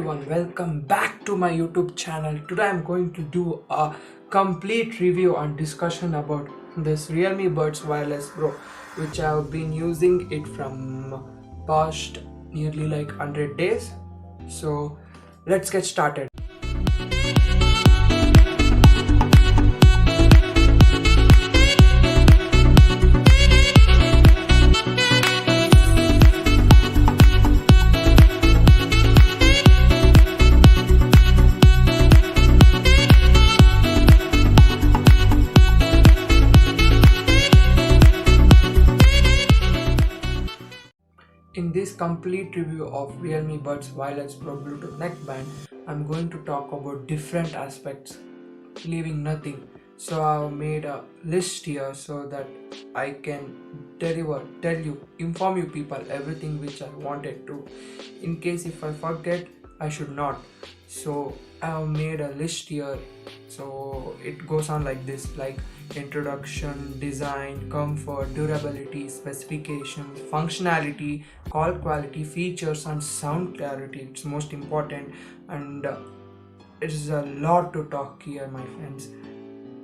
everyone, welcome back to my YouTube channel. Today I'm going to do a complete review and discussion about this Realme Buds Wireless Pro, which I've been using it from past nearly like 100 days. So let's get started. In this complete review of Realme Buds Wireless Pro Bluetooth Neckband, I'm going to talk about different aspects, leaving nothing. So I've made a list here so that I can inform you people everything which I wanted to. In case if I forget, I should not. So I've made a list here. So it goes on like this, like introduction, design, comfort, durability, specifications, functionality, call quality, features and sound clarity. It's most important, and it is a lot to talk here, my friends.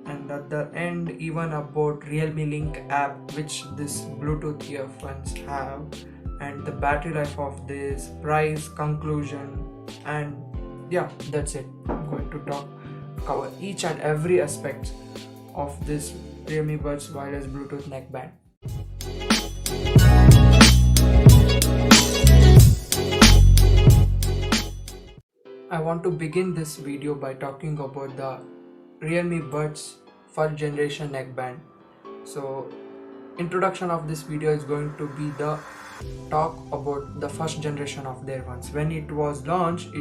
And at the end, even about Realme Link App, which this Bluetooth earphones have, and the battery life of this, price, conclusion, and yeah, that's it. I'm going to cover each and every aspect of this Realme Buds Wireless Bluetooth Neckband. I want to begin this video by talking about the Realme Buds first generation neckband. So introduction of this video is going to be the talk about the first generation of their ones. When it was launched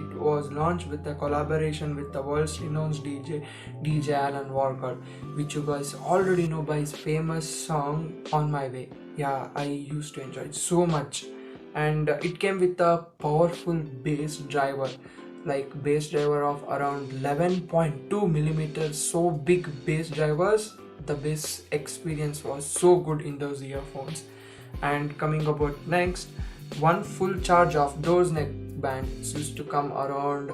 with a collaboration with the world's renowned DJ Alan Walker, which you guys already know by his famous song On My Way. Yeah, I used to enjoy it so much. And it came with a powerful bass driver, like bass driver of around 11.2 millimeters. So big bass drivers, the bass experience was so good in those earphones. And coming about next, one full charge of those neckbands used to come around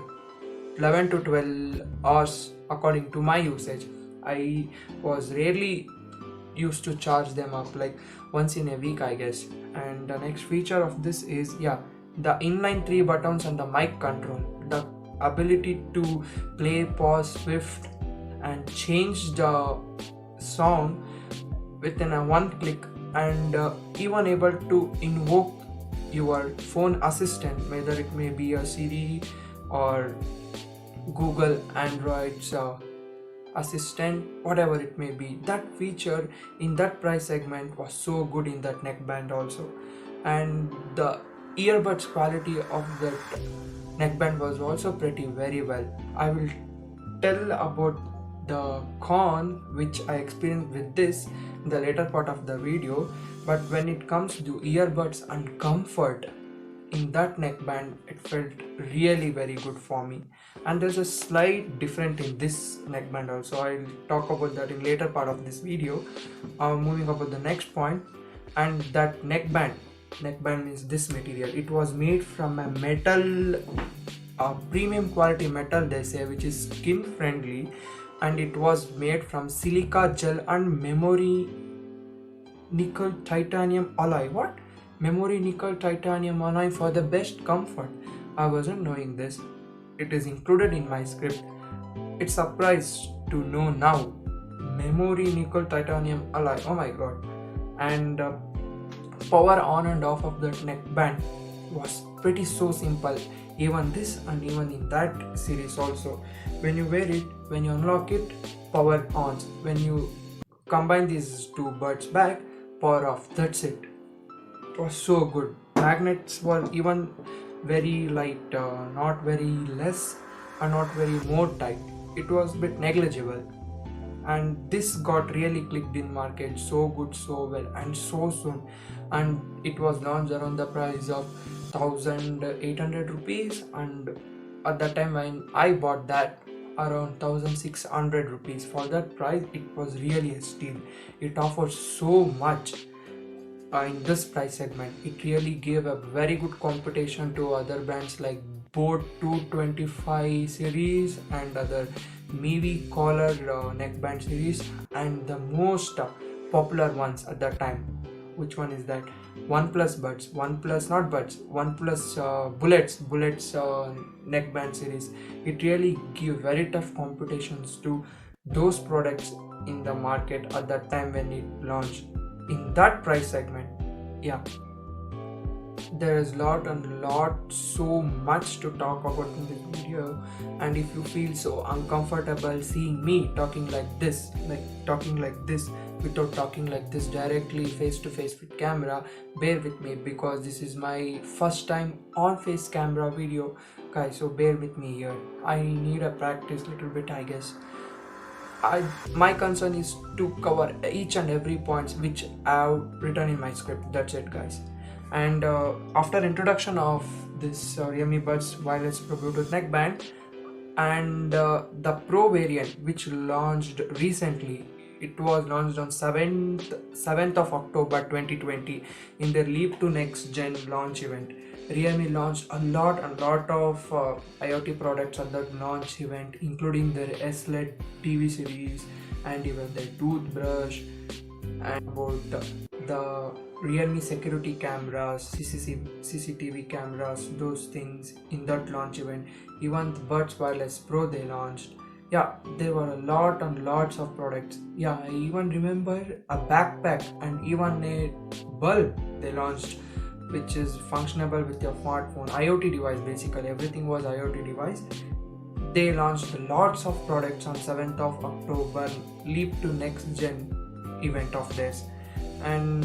11 to 12 hours according to my usage. I was rarely used to charge them up, like once in a week, I guess. And the next feature of this is the inline 3 buttons and the mic control, the ability to play, pause, shift and change the song within a one click, and even able to invoke your phone assistant, whether it may be a Siri or Google Android's assistant, whatever it may be. That feature in that price segment was so good in that neckband also. And the earbuds quality of that neckband was also pretty very well. I will tell about the con which I experienced with this in the later part of the video, but when it comes to earbuds and comfort in that neckband, it felt really very good for me. And there's a slight difference in this neckband also. I'll talk about that in later part of this video. Moving about the next point, and that neckband is this material. It was made from a metal, premium quality metal they say, which is skin friendly, and it was made from silica gel and memory nickel titanium alloy. What? Memory nickel titanium alloy for the best comfort. I wasn't knowing this. It is included in my script. It's surprised to know now. Memory nickel titanium alloy. Oh my god. And power on and off of that neckband was pretty so simple. Even this and even in that series also. When you wear it, when you unlock it, power on. When you combine these two buds back, power off. That's it. It was so good. Magnets were even very light, not very less and not very more tight. It was a bit negligible. And this got really clicked in market so good, so well and so soon. And it was launched around the price of 1800 rupees, and at that time when I bought that, around 1600 rupees. For that price, it was really a steal. It offers so much in this price segment. It really gave a very good competition to other brands like both 225 series and other MIDI collar neckband series, and the most popular ones at that time. Which one is that? OnePlus Buds, OnePlus not Buds, OnePlus Bullets neckband series. It really give very tough competitions to those products in the market at that time when it launched in that price segment. Yeah, there is lot so much to talk about in this video, and if you feel so uncomfortable seeing me talking like this without talking like this directly face to face with camera, bear with me, because this is my first time on face camera video, guys. So bear with me here. I need a practice little bit, I guess. My concern is to cover each and every points which I have written in my script. That's it, guys. And after introduction of this Realme Buds Wireless Pro Bluetooth Neckband and the Pro variant, which launched recently, it was launched on 7th of October 2020 in their Leap to Next Gen launch event. Realme launched a lot of IoT products at that launch event, including their SLED TV series and even their toothbrush, and about the Realme security cameras, CCTV cameras, those things in that launch event. Even the Buds Wireless Pro they launched. Yeah, there were a lot and lots of products. Yeah, I even remember a backpack and even a bulb they launched, which is functionable with your smartphone. IoT device, basically everything was IoT device. They launched lots of products on 7th of October Leap to Next Gen event of theirs. And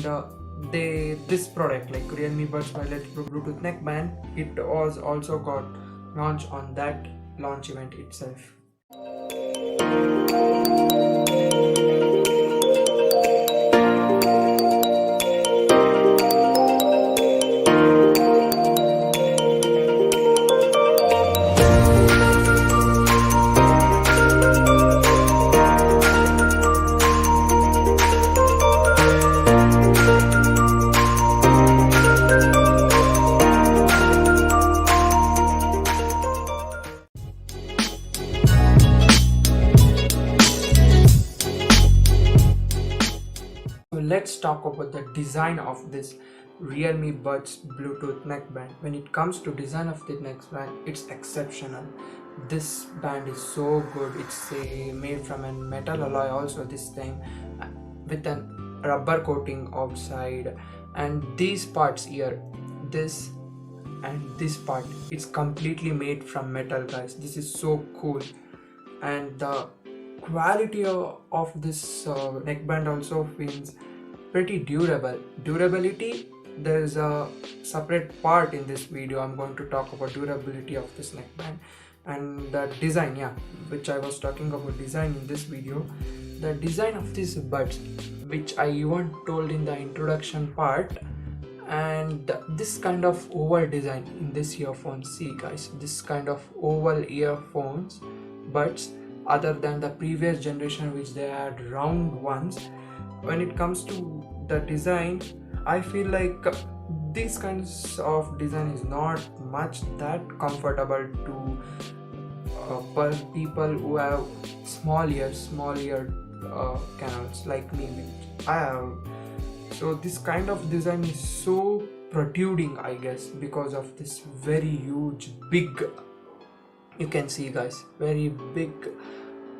this product, like Realme Buds Wireless Pro Bluetooth Neckband, it was also got launched on that launch event itself. Let's talk about the design of this Realme Buds Bluetooth neckband. When it comes to design of the neckband, it's exceptional. This band is so good. It's made from a metal alloy also this time, with a rubber coating outside, and these parts here, this and this part, it's completely made from metal, guys. This is so cool. And the quality of this neckband also feels pretty durable. Durability, there's a separate part in this video. I'm going to talk about durability of this neckband. And the design, yeah, which I was talking about design in this video. The design of these buds, which I even told in the introduction part, and this kind of oval design in this earphone. See guys, this kind of oval earphones buds, other than the previous generation which they had round ones. When it comes to the design, I feel like these kinds of design is not much that comfortable to people who have small ear canals like me, which I have. So this kind of design is so protruding, I guess, because of this very huge big, you can see guys, very big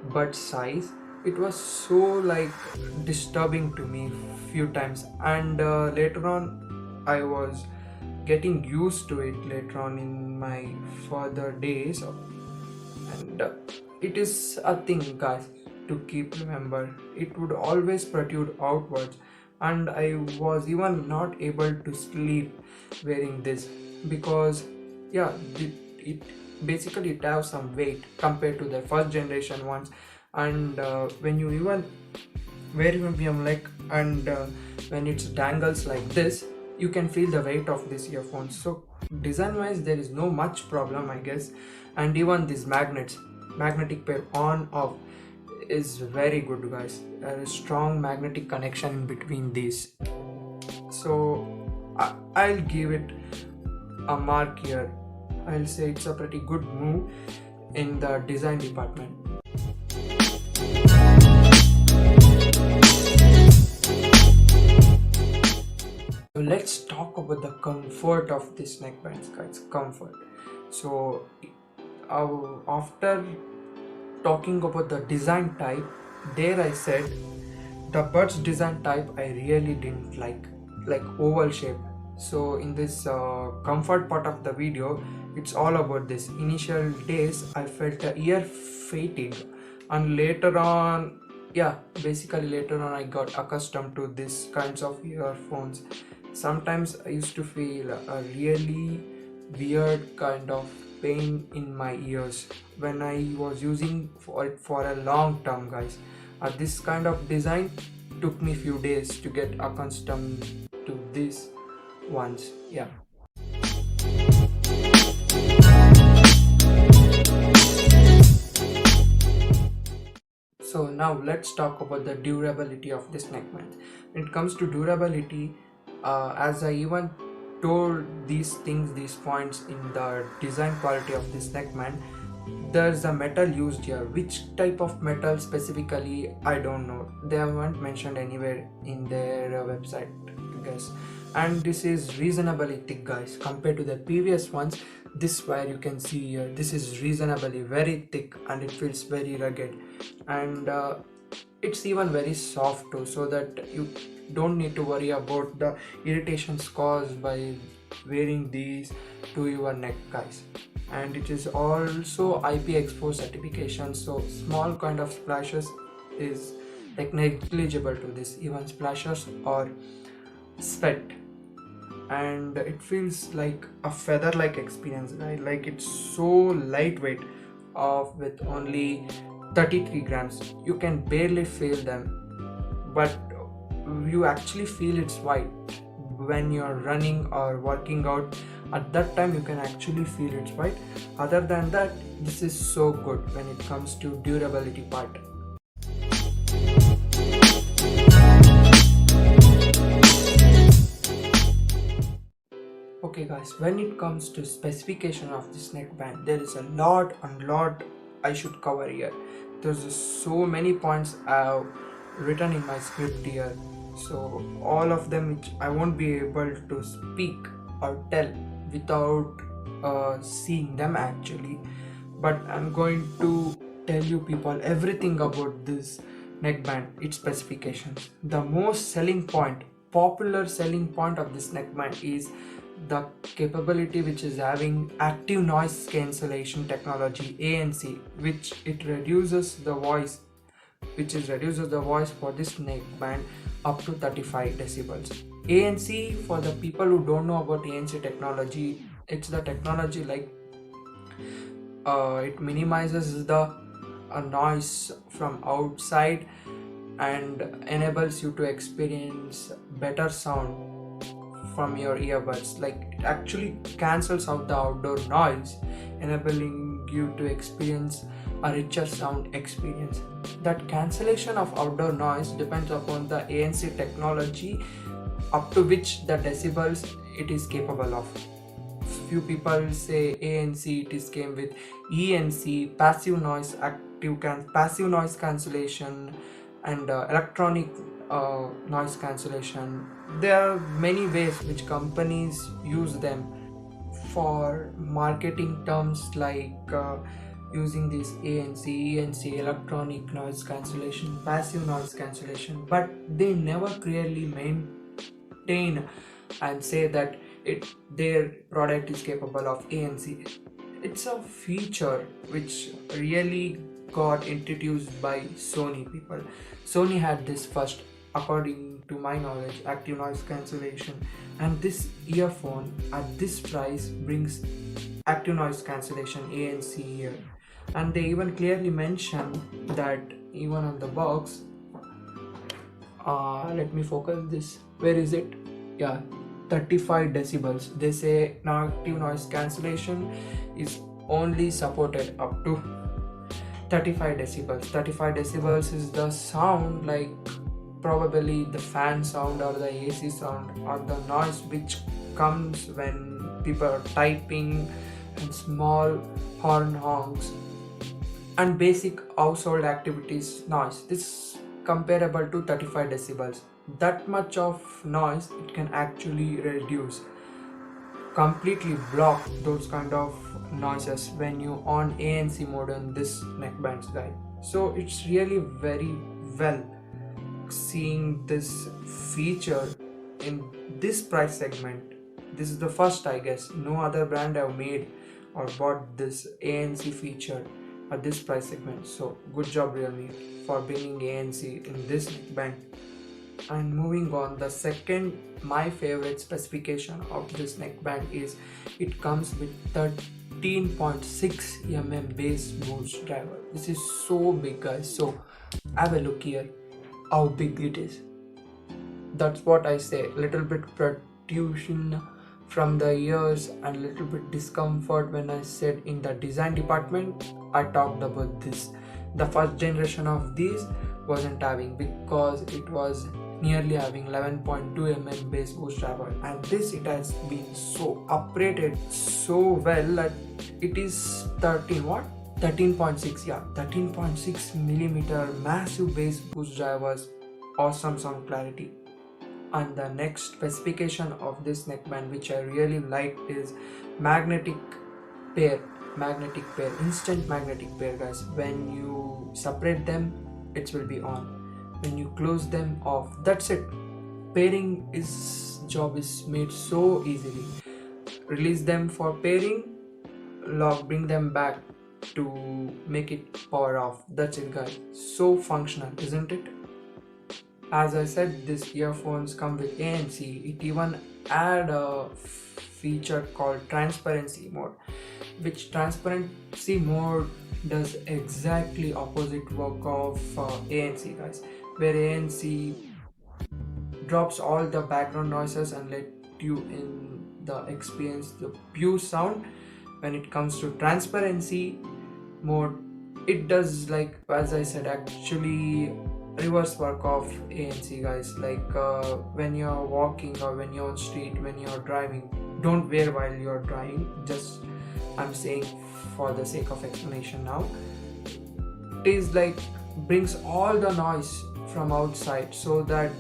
bud size. It was so like disturbing to me few times, and later on I was getting used to it later on in my further days. And it is a thing, guys, to keep remember. It would always protrude outwards, and I was even not able to sleep wearing this, because yeah, it basically it have some weight compared to the first generation ones. And when you even wear your leg, and when it dangles like this, you can feel the weight of this earphones. So design wise there is no much problem, I guess. And even these magnetic pair on off is very good, guys. There is strong magnetic connection in between these. So I'll give it a mark here I'll say it's a pretty good move in the design department. So let's talk about the comfort of this neckbands, guys. Comfort. So after talking about the design type, there I said the buds design type I really didn't like oval shape. So in this comfort part of the video, it's all about this. Initial days I felt a ear fatigue, and later on, basically later on I got accustomed to this kinds of earphones. Sometimes I used to feel a really weird kind of pain in my ears when I was using it for a long term, guys. This kind of design took me few days to get accustomed to this ones. So now let's talk about the durability of this neckband. When it comes to durability, as I even told these points in the design quality of this neckband, there's a metal used here. Which type of metal specifically, I don't know. They haven't mentioned anywhere in their website, I guess. And this is reasonably thick, guys, compared to the previous ones. This wire you can see here, this is reasonably very thick and it feels very rugged, and it's even very soft too, so that you don't need to worry about the irritations caused by wearing these to your neck, guys. And it is also IPX4 certification, so small kind of splashes is like negligible to this, even splashes or sweat. And it feels like a feather like experience, right? Like it's so lightweight, with only 33 grams. You can barely feel them, but you actually feel its weight when you're running or working out. At that time you can actually feel its weight. Other than that, this is so good when it comes to durability part. Okay guys, when it comes to specification of this neckband, there is a lot I should cover here. There's so many points I've written in my script here, so all of them which I won't be able to speak or tell without seeing them actually. But I'm going to tell you people everything about this neckband, its specifications. The most popular selling point of this neckband is the capability which is having active noise cancellation technology, ANC, which reduces the voice for this neckband up to 35 decibels. ANC, for the people who don't know about ANC technology, it's the technology like it minimizes the noise from outside and enables you to experience better sound from your earbuds. Like it actually cancels out the outdoor noise, enabling you to experience a richer sound experience. That cancellation of outdoor noise depends upon the ANC technology, up to which the decibels it is capable of. Few people say ANC, it is came with ENC, passive noise cancellation, and electronic noise cancellation. There are many ways which companies use them for marketing terms, like using this ANC, ENC, electronic noise cancellation, passive noise cancellation, but they never clearly maintain and say that their product is capable of ANC. It's a feature which really got introduced by Sony people. Sony had this first, according to my knowledge, active noise cancellation, and this earphone at this price brings active noise cancellation, ANC, here. And they even clearly mention that even on the box, let me focus this, where is it? 35 decibels. They say now active noise cancellation is only supported up to 35 decibels. 35 decibels is the sound, like probably the fan sound or the AC sound or the noise which comes when people are typing and small horn honks and basic household activities noise. This is comparable to 35 decibels. That much of noise it can actually reduce, completely block those kind of noises when you on ANC mode in this neckbands guide. So it's really very well seeing this feature in this price segment. This is the first, I guess. No other brand have made or bought this ANC feature at this price segment. So good job Realme for bringing ANC in this neckband. And moving on, the second my favorite specification of this neckband is it comes with 13.6 mm bass boost driver. This is so big guys, so have a look here how big it is. That's what I say, little bit protrusion from the ears and little bit discomfort when I said in the design department I talked about this. The first generation of these wasn't having, because it was nearly having 11.2 mm bass boost driver, and this it has been so upgraded so well that it is 13.6, yeah, 13.6 millimeter massive bass boost drivers, awesome sound clarity. And the next specification of this neckband which I really like is magnetic pair, instant magnetic pair guys. When you separate them it will be on, when you close them off, that's it. Pairing job is made so easily. Release them for pairing, bring them back to make it power off, that's it guys. So functional, isn't it? As I said, these earphones come with ANC. It even add a feature called transparency mode, which transparency mode does exactly opposite work of ANC guys, where ANC drops all the background noises and let you in the experience the pure sound. When it comes to transparency mode, it does, like as I said, actually reverse work of ANC guys. Like when you're walking or when you're on street, when you're driving, don't wear while you're driving, just I'm saying for the sake of explanation now. It is like brings all the noise from outside so that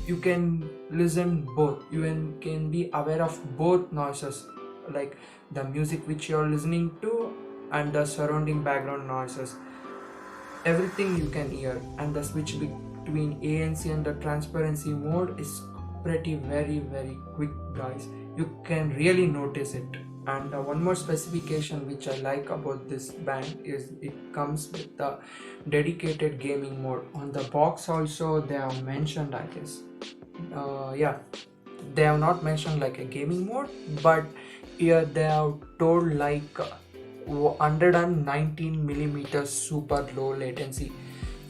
you can listen both, you can be aware of both noises, like the music which you're listening to and the surrounding background noises, everything you can hear. And the switch between ANC and the transparency mode is pretty very quick guys, you can really notice it. And one more specification which I like about this band is it comes with the dedicated gaming mode. On the box also they have mentioned, I guess, yeah, they have not mentioned like a gaming mode, but here they have told like 119 millimeters super low latency.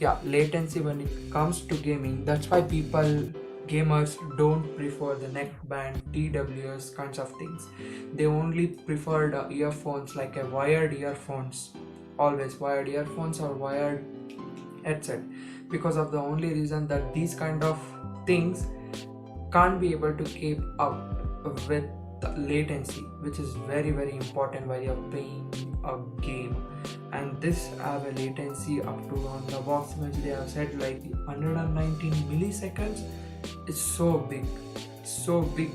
Yeah, latency when it comes to gaming, that's why gamers don't prefer the neckband, TWS kinds of things. They only prefer the earphones, like a wired earphones, always wired earphones or wired headset, because of the only reason that these kind of things can't be able to keep up with the latency, which is very important while you're playing a game. And this have a latency up to, on the box which they have said, like 119 milliseconds. It's so big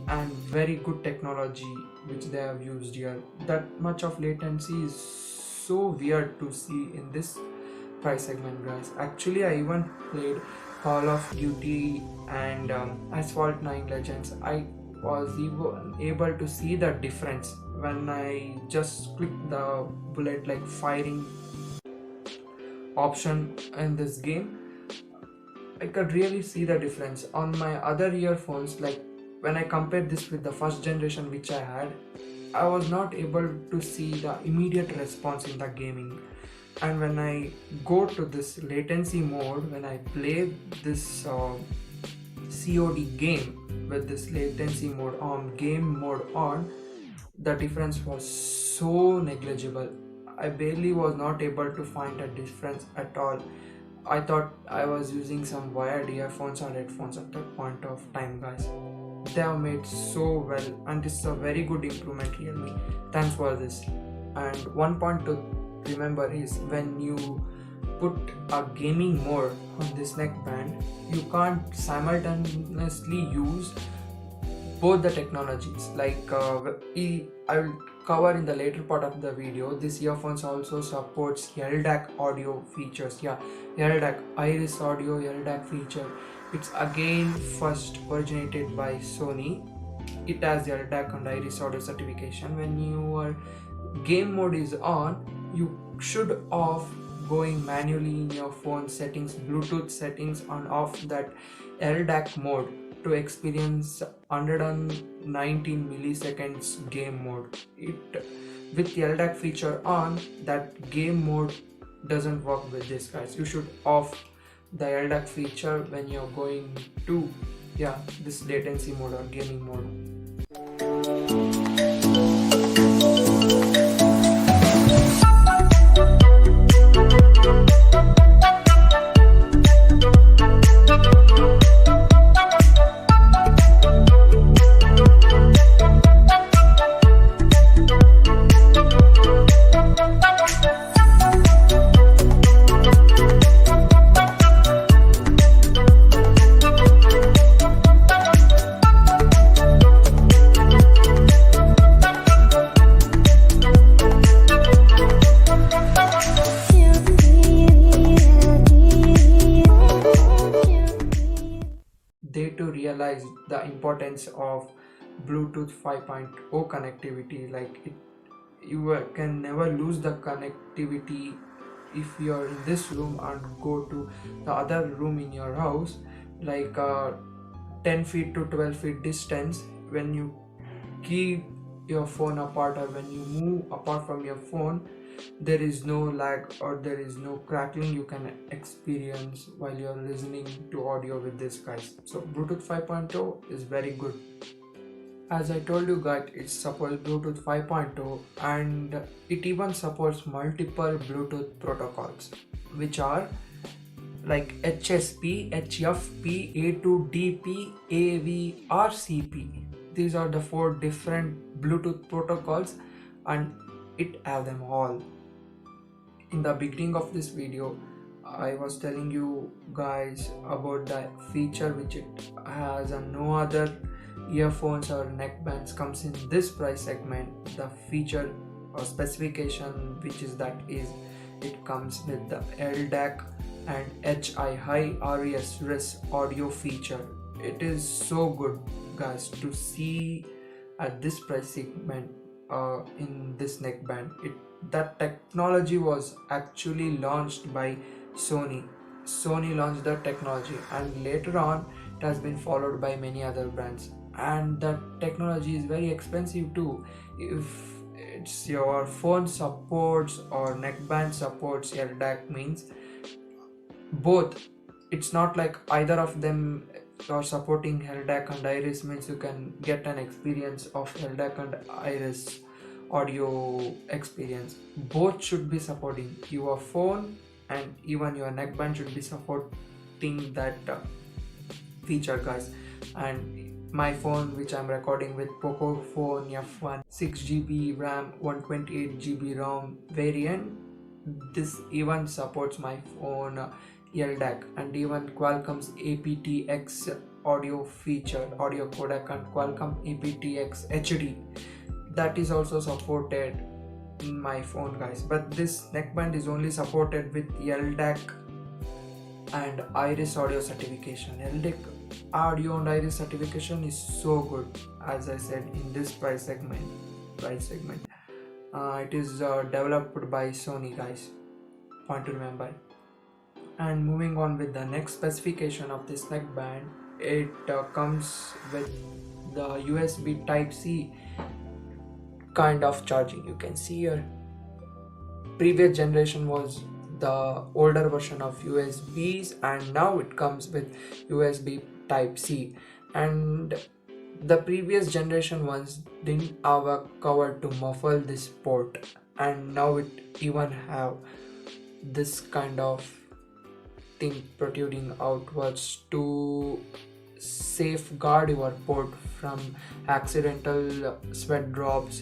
and very good technology which they have used here. That much of latency is so weird to see in this price segment guys. Actually I even played Call of Duty and Asphalt 9 Legends. I was even able to see the difference when I just clicked the bullet like firing option in this game. I could really see the difference on my other earphones. Like when I compared this with the first generation which I had, I was not able to see the immediate response in the gaming. And when I go to this latency mode, when I play this COD game with this latency mode on, game mode on, the difference was so negligible. I barely was not able to find a difference at all. I thought I was using some wired earphones or headphones at that point of time guys. they have made so well, and this is a very good improvement, Realme. Thanks for this. And one point to remember is when you put a gaming mode on this neckband, you can't simultaneously use both the technologies. Like I will cover in the later part of the video, this earphones also supports LDAC audio features. Yeah, LDAC iris audio LDAC feature. It's again first originated by Sony. It has LDAC and iris audio certification. When your game mode is on, you should off going manually in your phone settings, Bluetooth settings, and off that LDAC mode to experience 119 milliseconds game mode. With the LDAC feature on, that game mode doesn't work with this, guys. You should off the LDAC feature when you're going to this latency mode or gaming mode. They too realized the importance of Bluetooth 5.0 connectivity. Like you can never lose the connectivity if you're in this room and go to the other room in your house, like 10 feet to 12 feet distance. When you keep your phone apart or when you move apart from your phone, there is no lag or there is no crackling you can experience while you're listening to audio with this, guys. So Bluetooth 5.0 is very good. As I told you guys, it supports Bluetooth 5.0 and it even supports multiple Bluetooth protocols, which are like HSP, HFP, A2DP, AVRCP. These are the 4 different Bluetooth protocols and it have them all. In the beginning of this video, I was telling you guys about the feature which it has and no other earphones or neckbands comes in this price segment. The feature or specification which is it comes with the LDAC and HI high RES audio feature. It is so good, guys, to see at this price segment in this neckband. That technology was actually launched by Sony. Sony launched that technology and later on it has been followed by many other brands, and that technology is very expensive too. If it's your phone supports or neckband supports LDAC, means both. It's not like either of them are supporting LDAC and iris, means you can get an experience of LDAC and iris audio experience. Both should be supporting. Your phone and even your neckband should be supporting that feature, guys. And my phone, which I'm recording with, Poco phone F1 6GB RAM 128GB ROM variant, this even supports my phone LDAC and even Qualcomm's aptX audio feature, audio codec, and Qualcomm aptX HD. That is also supported in my phone, guys. But this neckband is only supported with LDAC and iris audio certification. LDAC audio and iris certification is so good, as I said, in this price segment. It is developed by Sony, guys. Point to remember. And moving on with the next specification of this neckband, it comes with the USB Type-C kind of charging. You can see here, previous generation was the older version of USBs and now it comes with USB Type-C, and the previous generation ones didn't have a cover to muffle this port, and now it even have this kind of thing protruding outwards to safeguard your port from accidental sweat drops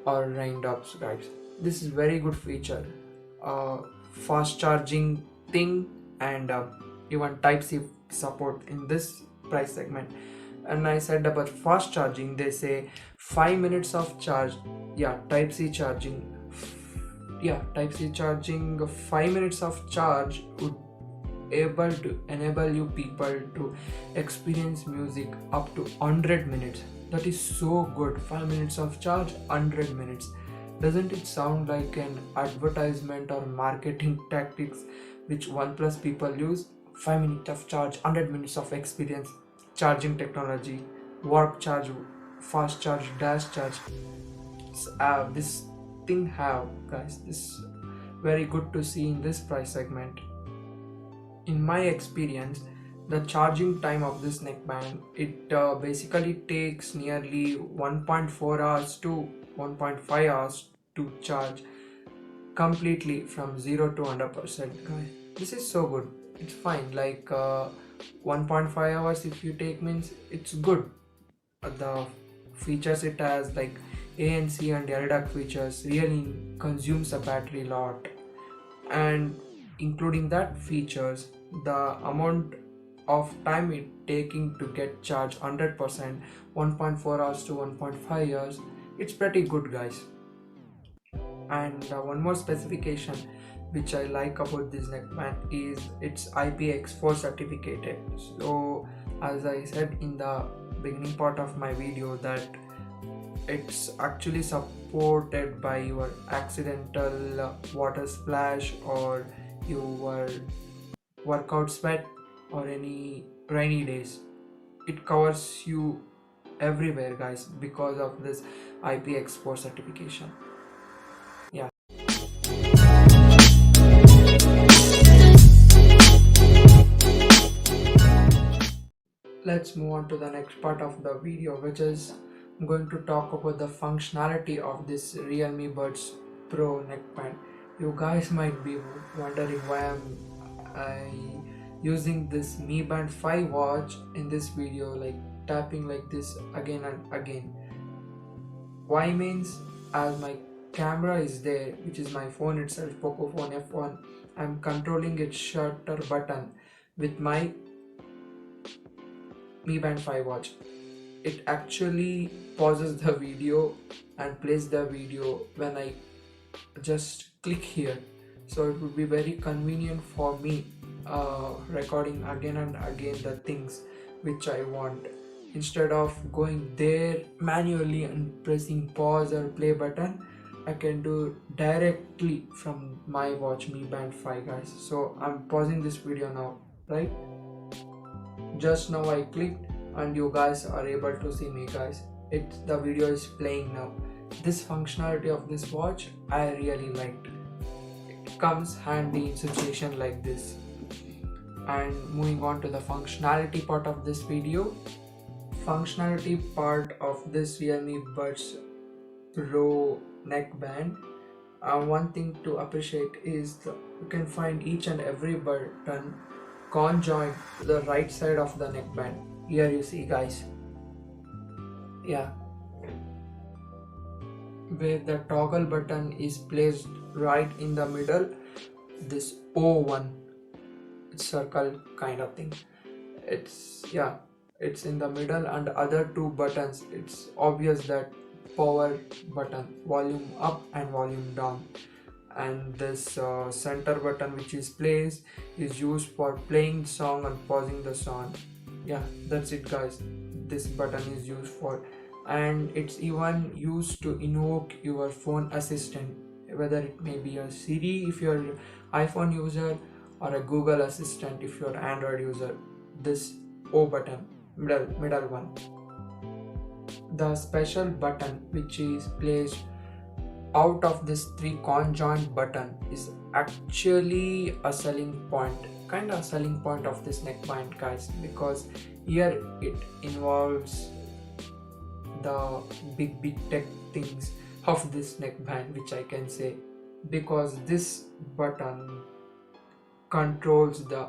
or raindrops, guys. This is very good feature. Fast charging thing, and even type C support in this price segment. And I said about fast charging, they say 5 minutes of charge. Yeah, type C charging. Yeah, type C charging, 5 minutes of charge would able to enable you people to experience music up to 100 minutes. That is so good. 5 minutes of charge, 100 minutes. Doesn't it sound like an advertisement or marketing tactics which OnePlus people use? 5 minutes of charge, 100 minutes of experience, charging technology, warp charge, fast charge, dash charge. This thing have, guys, this very good to see in this price segment. In my experience, the charging time of this neckband, it basically takes nearly 1.4 hours to 1.5 hours to charge completely from 0 to 100%, guys. This is so good. It's fine, like 1.5 hours if you take means it's good. The features it has, like ANC and LDAC features, really consumes a battery lot, and including that features, the amount of time it taking to get charged 100%, 1.4 hours to 1.5 years, it's pretty good, guys. And one more specification which I like about this neckband is it's IPX4 certificated. So as I said in the beginning part of my video, that it's actually supported by your accidental water splash or your workout sweat or any rainy days. It covers you everywhere, guys, because of this IPX4 certification. Yeah. Let's move on to the next part of the video, which is I'm going to talk about the functionality of this Realme Buds Pro neckband. You guys might be wondering why I using this Mi Band 5 watch in this video, like tapping like this again and again. Why means, as my camera is there, which is my phone itself, Pocophone F1, I'm controlling its shutter button with my Mi Band 5 watch. It actually pauses the video and plays the video when I just click here. So it would be very convenient for me recording again and again the things which I want, instead of going there manually and pressing pause or play button. I can do directly from my watch Mi Band 5, guys. So I'm pausing this video now, right? Just now I clicked and you guys are able to see me, guys. The video is playing now. This functionality of this watch I really liked. It comes handy in situation like this. And moving on to the functionality part of this video. Functionality part of this Realme Buds Pro neckband. One thing to appreciate is you can find each and every button conjoined to the right side of the neckband. Here you see, guys. Yeah, where the toggle button is placed right in the middle, this O1, it's circle kind of thing. It's in the middle, and other two buttons, it's obvious that power button, volume up and volume down. And this center button which is placed is used for playing song and pausing the song. Yeah, that's it, guys. This button is used for, and it's even used to invoke your phone assistant, whether it may be a Siri if you're an iPhone user or a Google Assistant if you're an Android user. This O button, middle one. The special button which is placed out of this three conjoined button is actually a selling point, of this neckband, guys, because here it involves the big tech things of this neckband, which I can say, because this button controls the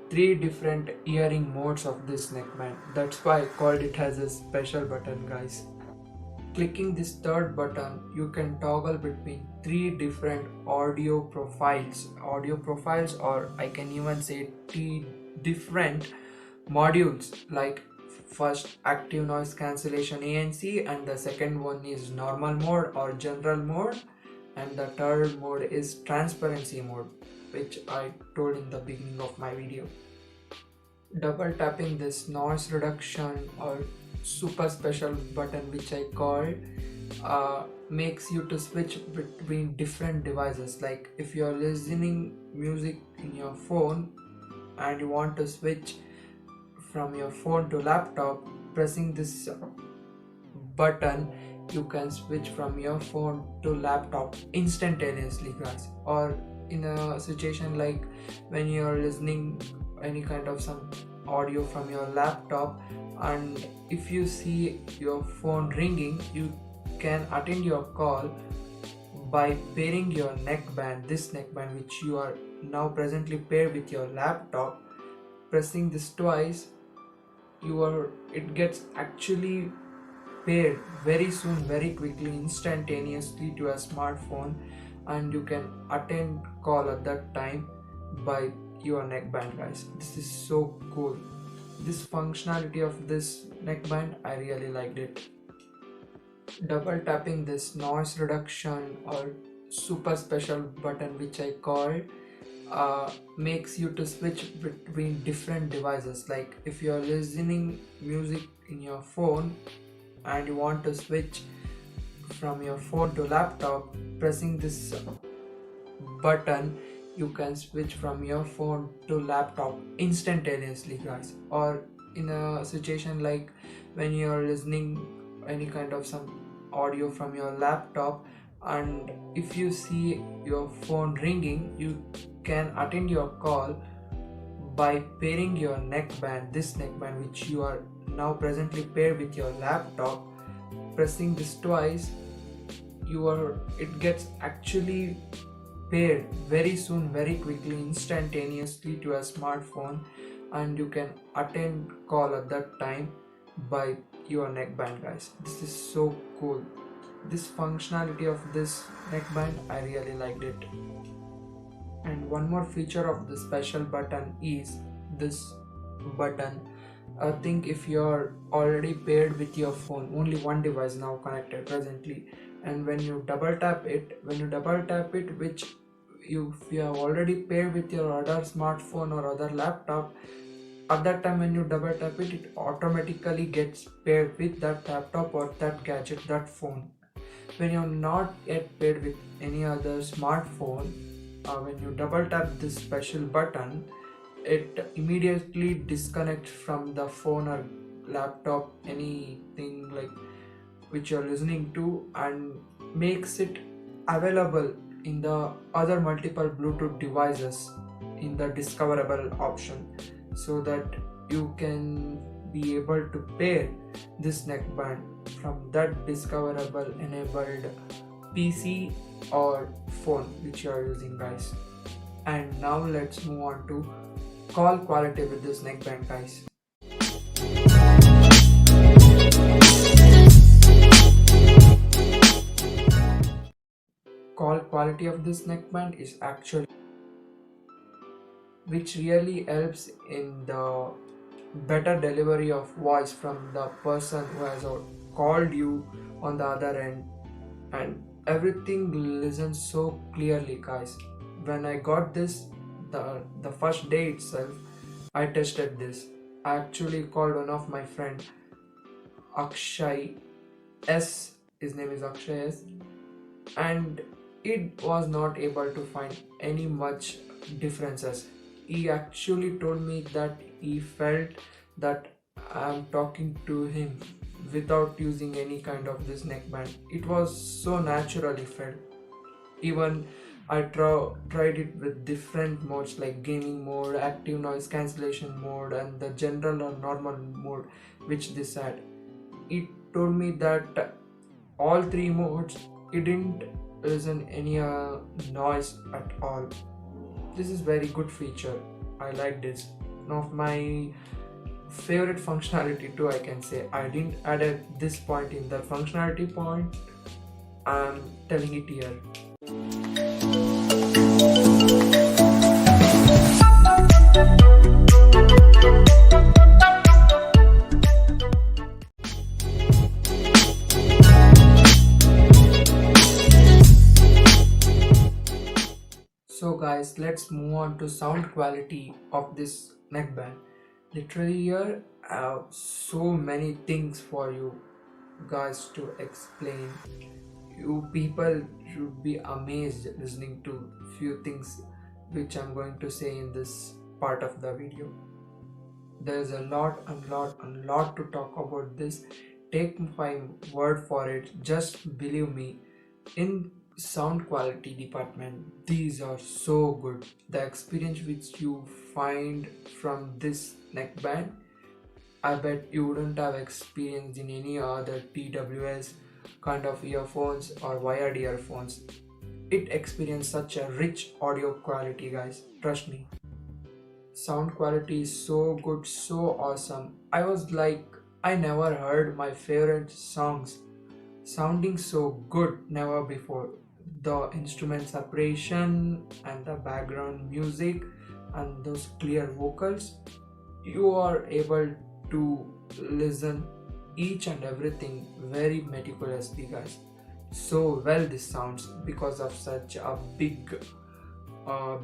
three different earring modes of this neckband. That's why I called it as a special button, guys. Clicking this third button, you can toggle between three different audio profiles, or I can even say three different modules. Like first, active noise cancellation ANC, and the second one is normal mode or general mode, and the third mode is transparency mode, which I told in the beginning of my video. Double tapping this noise reduction or super special button, which I called, makes you to switch between different devices. Like if you're listening music in your phone and you want to switch from your phone to laptop, pressing this button, you can switch from your phone to laptop instantaneously, guys. Or in a situation like when you're listening any kind of some audio from your laptop, and if you see your phone ringing, you can attend your call by pairing your neckband, this neckband which you are now presently paired with your laptop. Pressing this twice, it gets actually paired very soon, very quickly, instantaneously to a smartphone, and you can attend call at that time by your neckband, guys. This is so cool. This functionality of this neckband, I really liked it. Double tapping this noise reduction or super special button, which I called, makes you to switch between different devices. Like if you're listening music in your phone and you want to switch from your phone to laptop, pressing this button, you can switch from your phone to laptop instantaneously, guys. Or in a situation like when you're listening any kind of some audio from your laptop, and if you see your phone ringing, you can attend your call by pairing your neckband, this neckband which you are now presently paired with your laptop. Pressing this twice, it gets actually paired very soon, very quickly, instantaneously to a smartphone, and you can attend call at that time by your neckband, guys. This is so cool. This functionality of this neckband, I really liked it. And one more feature of the special button is this button. I think if you're already paired with your phone, only one device now connected presently, and when you double tap it, which if you have already paired with your other smartphone or other laptop, at that time when you double tap it, it automatically gets paired with that laptop or that gadget, that phone. When you're not yet paired with any other smartphone, when you double tap this special button, it immediately disconnects from the phone or laptop, anything like which you're listening to, and makes it available in the other multiple Bluetooth devices in the discoverable option, so that you can be able to pair this neckband from that discoverable enabled PC or phone which you are using, guys. And now let's move on to call quality with this neckband, guys. Call quality of this neckband is actually, which really helps in the better delivery of voice from the person who has called you on the other end, and everything listens so clearly, guys. When I got this, the first day itself, I tested this. I actually called one of my friend, Akshy S, his name is Akshy S, and it was not able to find any much differences. He actually told me that he felt that I'm talking to him without using any kind of this neckband. It was so naturally felt. Even I tried it with different modes like gaming mode, active noise cancellation mode, and the general or normal mode which this had. It told me that all three modes, it didn't listen any noise at all. This is very good feature. I like this. One of my favorite functionality too, I can say. I didn't add at this point in the functionality point. I'm telling it here. So guys, let's move on to sound quality of this neckband. Literally here I have so many things for you guys to explain. You people should be amazed listening to few things which I'm going to say in this part of the video. There's a lot to talk about this. Take my word for it, just believe me. In sound quality department, these are so good. The experience which you find from this neckband, I bet you wouldn't have experienced in any other TWS kind of earphones or wired earphones. It experienced such a rich audio quality, guys, trust me. Sound quality is so good, so awesome. I was like, I never heard my favorite songs sounding so good, never before. The instrument separation and the background music and those clear vocals, you are able to listen each and everything very meticulously, guys. So well this sounds because of such a big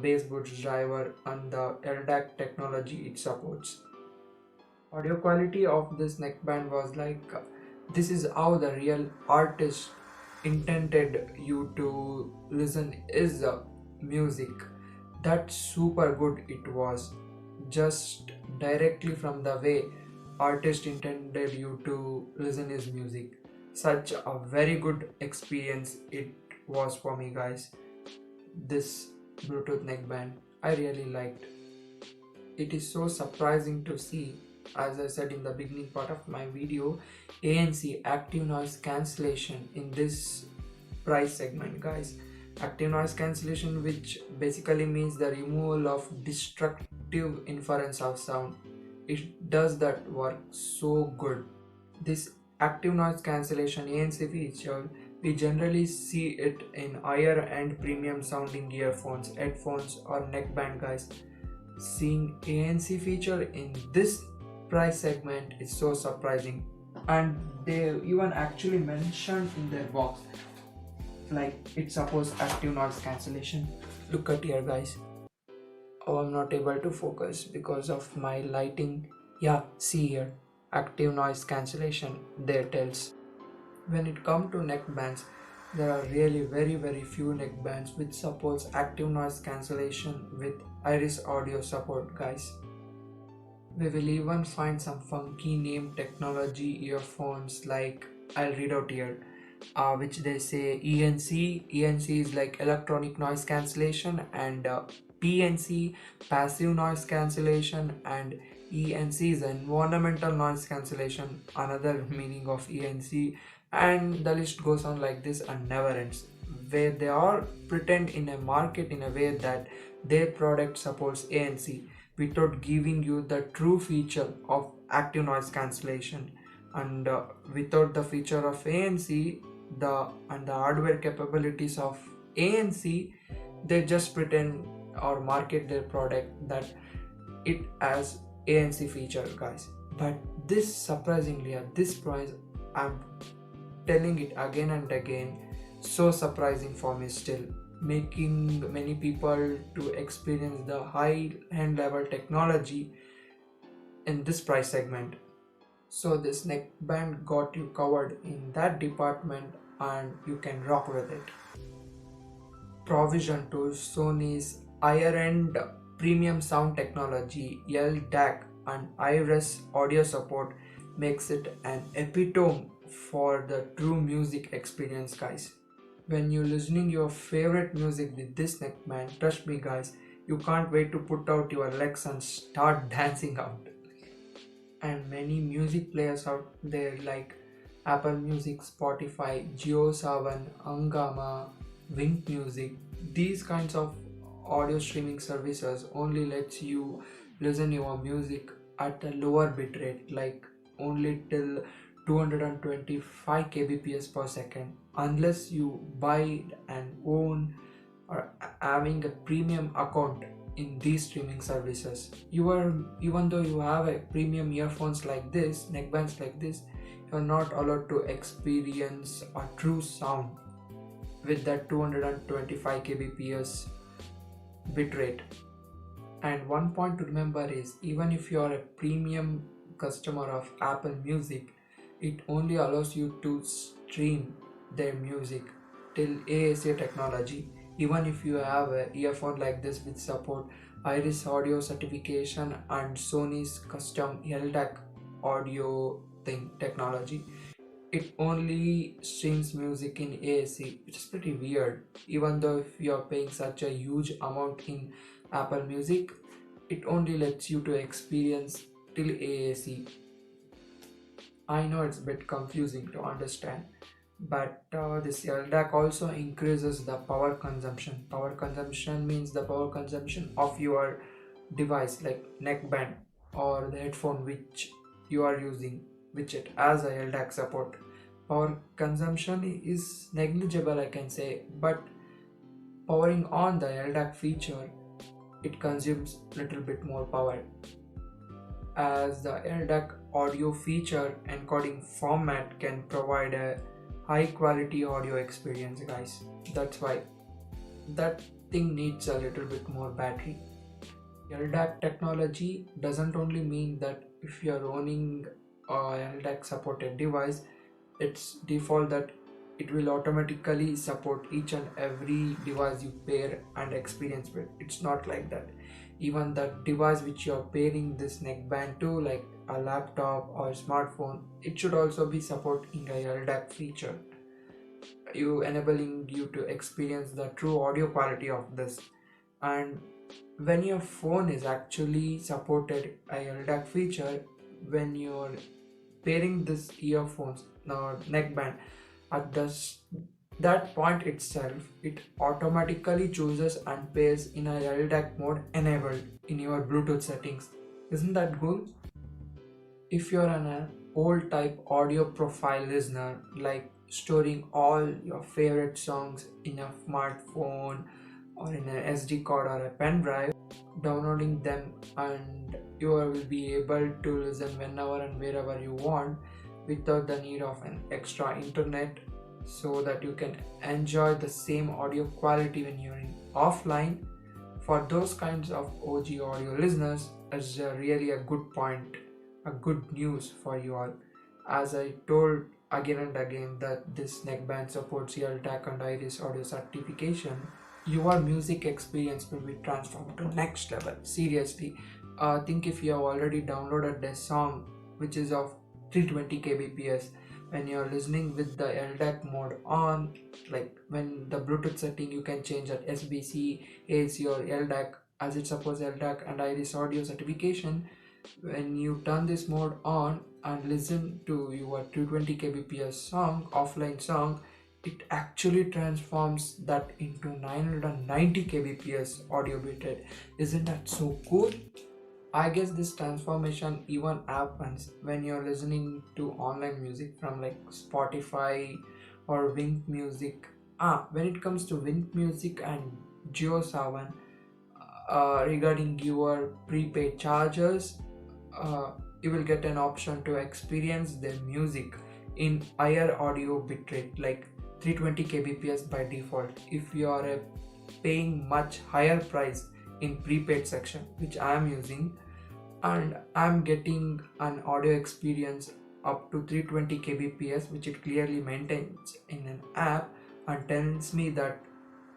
baseboard driver and the LDAC technology it supports. Audio quality of this neckband was like, this is how the real artist intended you to listen is music. That's super good it was, just directly from the way artist intended you to listen his music. Such a very good experience it was for me, guys. This Bluetooth neckband I really liked. It is so surprising to see, as I said in the beginning part of my video, ANC, active noise cancellation, in this price segment, guys. Active noise cancellation, which basically means the removal of destructive inference of sound. It does that work so good. This active noise cancellation ANC feature, we generally see it in higher end premium sounding earphones, headphones or neckband, guys. Seeing ANC feature in this price segment is so surprising, and they even actually mentioned in their box like it supports active noise cancellation. Look at here, guys. Oh, I'm not able to focus because of my lighting. Yeah, see here, active noise cancellation there tells. When it comes to neckbands, there are really very few neckbands which supports active noise cancellation with iris audio support, guys. We will even find some funky name technology earphones like, I'll read out here, which they say ENC. ENC is like electronic noise cancellation, and PNC, passive noise cancellation, and ENC is environmental noise cancellation, another meaning of ENC, and the list goes on like this and never ends. Where they all pretend in a market in a way that their product supports ANC without giving you the true feature of active noise cancellation, and without the feature of ANC and the hardware capabilities of ANC, they just pretend or market their product that it has ANC feature, guys. But this, surprisingly, at this price, I'm telling it again and again, so surprising for me still, making many people to experience the high end level technology in this price segment. So this neckband got you covered in that department and you can rock with it. Provision to Sony's higher end premium sound technology, LDAC and iris audio support makes it an epitome for the true music experience, guys. When you're listening your favorite music with this neckband, trust me, guys, you can't wait to put out your legs and start dancing out. And many music players out there like Apple Music, Spotify, Jio Savan, Angama, Wynk Music, these kinds of audio streaming services only lets you listen your music at a lower bitrate, like only till 225 kbps per second, unless you buy and own or having a premium account in these streaming services. Even though you have a premium earphones like this, neckbands like this, you're not allowed to experience a true sound with that 225 kbps bitrate. And one point to remember is, even if you are a premium customer of Apple Music, it only allows you to stream their music till AAC technology. Even if you have an earphone like this with support Iris audio certification and Sony's custom LDAC audio technology, it only streams music in AAC, which is pretty weird. Even though if you are paying such a huge amount in Apple Music, it only lets you to experience till AAC. I know it's a bit confusing to understand, but this LDAC also increases the power consumption. Power consumption means the power consumption of your device, like neckband or the headphone which you are using, which it has a LDAC support. Power consumption is negligible, I can say, but powering on the LDAC feature, it consumes little bit more power, as the LDAC audio feature encoding format can provide a high quality audio experience, guys. That's why that thing needs a little bit more battery. LDAC technology doesn't only mean that if you are owning a LDAC supported device, it's default that it will automatically support each and every device you pair and experience with. It's not like that. Even the device which you are pairing this neckband to, like a laptop or smartphone, it should also be supporting a LDAC feature, you enabling you to experience the true audio quality of this. And when your phone is actually supported a LDAC feature, when you're pairing this earphones neckband at that point itself, it automatically chooses and pairs in a LDAC mode enabled in your Bluetooth settings. Isn't that good? If you're an old type audio profile listener, like storing all your favorite songs in a smartphone or in an SD card or a pen drive, downloading them, and you will be able to listen whenever and wherever you want without the need of an extra internet, so that you can enjoy the same audio quality when you're in offline. For those kinds of OG audio listeners, is really a good point, a good news for you all. As I told again and again that this neckband supports LDAC and Iris audio certification, your music experience will be transformed to next level. Seriously, think if you have already downloaded a song which is of 320 kbps, when you're listening with the LDAC mode on, like when the Bluetooth setting, you can change that SBC, AC or LDAC, as it supports LDAC and Iris audio certification. When you turn this mode on and listen to your 220 kbps song, offline song, it actually transforms that into 990 kbps audio bitrate. Isn't that so cool? I guess this transformation even happens when you're listening to online music from like Spotify or Wynk Music. When it comes to Wynk Music and Jio Savan, regarding your prepaid charges, you will get an option to experience their music in higher audio bitrate, like 320 kbps by default. If you are paying much higher price in prepaid section, which I am using, and I'm getting an audio experience up to 320 kbps, which it clearly maintains in an app and tells me that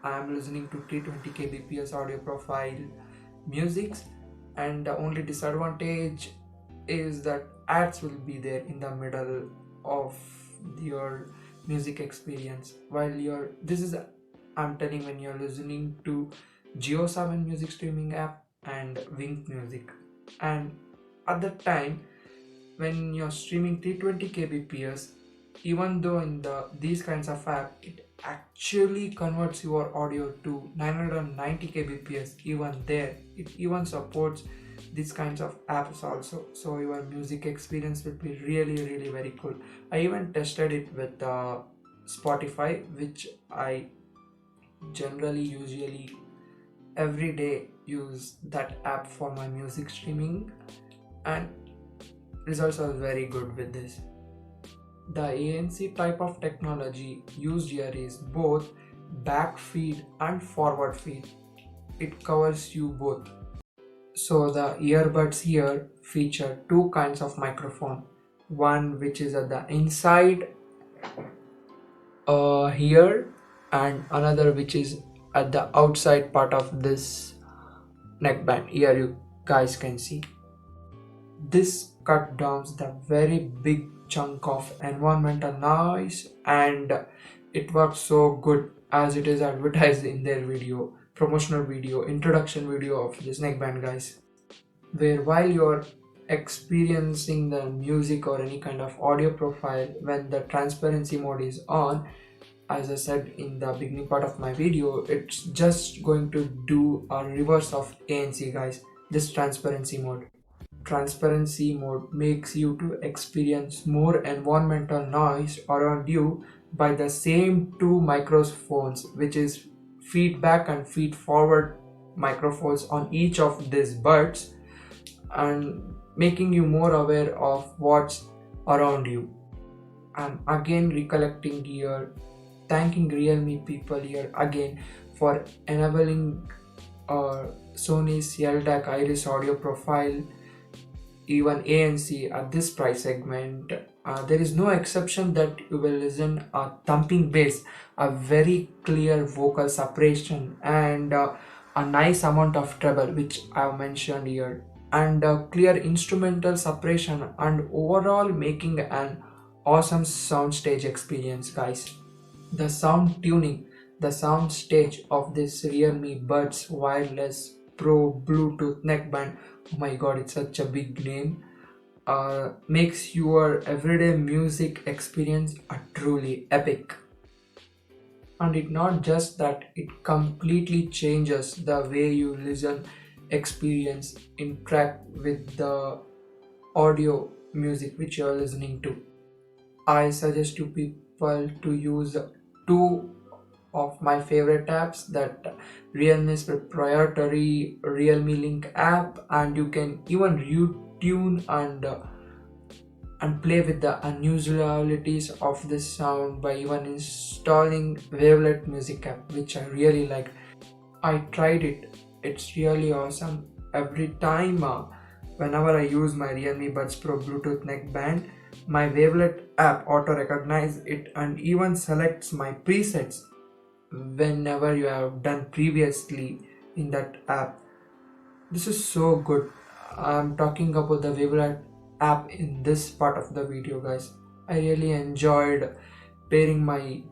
I am listening to 320 kbps audio profile musics. And the only disadvantage is that ads will be there in the middle of your music experience, while I'm telling, when you're listening to Jio Savan music streaming app and Wynk Music. And at that time, when you're streaming 320 kbps, even though in these kinds of app it actually converts your audio to 990 kbps. Even there it even supports these kinds of apps also, so your music experience will be really very cool. I even tested it with Spotify, which I generally usually every day use that app for my music streaming, and results are very good with this. The ANC type of technology used here is both back feed and forward feed. It covers you both. So the earbuds here feature two kinds of microphone. One which is at the inside here, and another which is at the outside part of this neckband. Here you guys can see. This cut down the very big chunk of environmental noise, and it works so good as it is advertised in their video, promotional video, introduction video of this neckband, guys, where while you're experiencing the music or any kind of audio profile, when the transparency mode is on, as I said in the beginning part of my video, it's just going to do a reverse of ANC, guys. This transparency mode makes you to experience more environmental noise around you by the same two microphones, which is feedback and feed forward microphones on each of these buds, and making you more aware of what's around you. I'm again recollecting here, thanking Realme people here again for enabling Sony's LDAC iris audio profile, even ANC at this price segment. There is no exception that you will listen a thumping bass, a very clear vocal separation, and a nice amount of treble, which I have mentioned here, and clear instrumental separation, and overall making an awesome soundstage experience, guys. The sound tuning, the sound stage of this Realme Buds Wireless Pro Bluetooth Neckband, oh my god, it's such a big name, makes your everyday music experience a truly epic. And it not just that, it completely changes the way you listen, experience, interact with the audio music which you are listening to. I suggest to people to use two of my favorite apps, that Realme's proprietary Realme Link App, and you can even retune and play with the unusualities of this sound by even installing Wavelet music app, which I really like. I tried it, it's really awesome. Every time whenever I use my Realme Buds Pro Bluetooth Neckband, my Wavelet app auto recognize it and even selects my presets whenever you have done previously in that app. This is so good. I'm talking about the Wavelet app in this part of the video, guys. I really enjoyed pairing my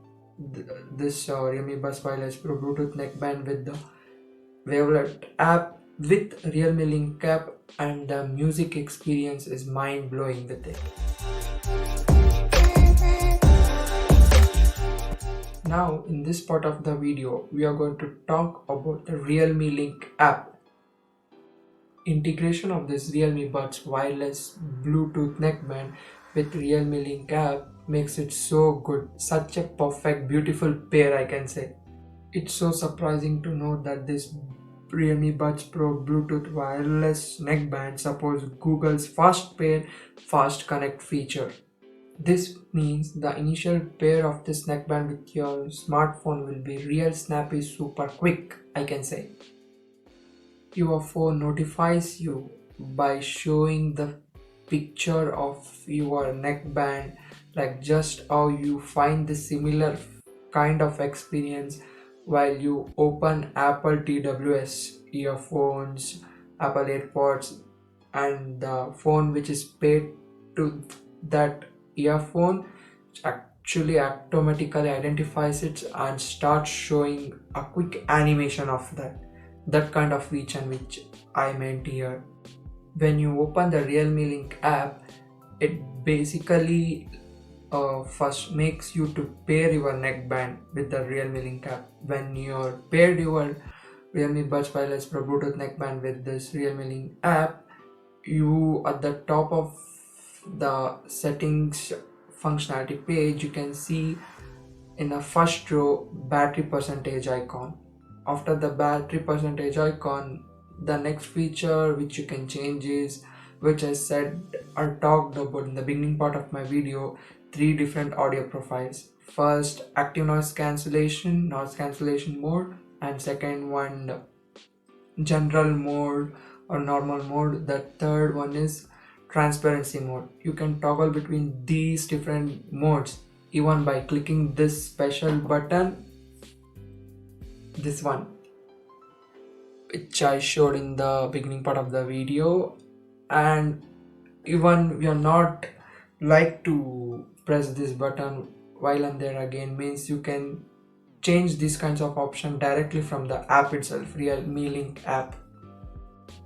this Realme Buds Wireless Pro Bluetooth Neckband with the Wavelet app with Realme Link App, and the music experience is mind blowing with it. Now in this part of the video we are going to talk about the Realme Link App. Integration of this Realme Buds Wireless Bluetooth Neckband with Realme Link App makes it so good, such a perfect beautiful pair, I can say. It's so surprising to know that this Realme Buds Pro Bluetooth Wireless Neckband supports Google's Fast Pair Fast Connect feature. This means the initial pair of this neckband with your smartphone will be real snappy, super quick, I can say. Your phone notifies you by showing the picture of your neckband, like just how you find the similar kind of experience while you open Apple TWS earphones, Apple AirPods, and the phone which is paired to that earphone actually automatically identifies it and starts showing a quick animation of that kind of feature which I meant here. When you open the Realme Link app, it basically first makes you to pair your neckband with the Realme Link App. When you're paired your Realme Buds Pro Bluetooth neckband with this Realme Link App, you at the top of the settings functionality page, you can see in the first row battery percentage icon. After the battery percentage icon, the next feature which you can change is, which I said or talked about in the beginning part of my video, 3 different audio profiles. First, active noise cancellation mode, and second one, general mode or normal mode. The third one is transparency mode. You can toggle between these different modes even by clicking this special button, this one, which I showed in the beginning part of the video. And even we are not like to press this button while and there again, means you can change these kinds of option directly from the app itself, Realme Link App.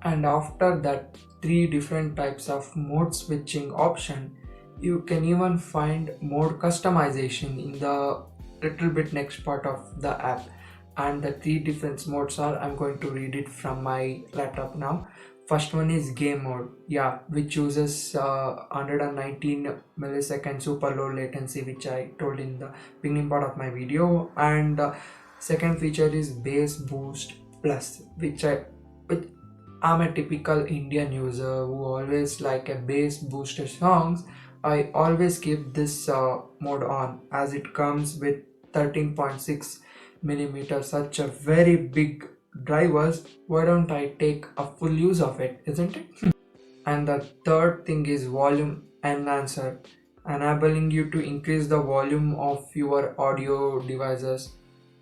And after that 3 different types of mode switching option, you can even find mode customization in the little bit next part of the app. And the 3 different modes are, I'm going to read it from my laptop now. First one is game mode, which uses 119 millisecond super low latency, which I told in the beginning part of my video. And second feature is bass boost plus, which I'm a typical Indian user who always like a bass booster songs. I always keep this mode on, as it comes with 13.6 millimeter, such a very big drivers. Why don't I take a full use of it, isn't it? And the third thing is volume enhancer, enabling you to increase the volume of your audio devices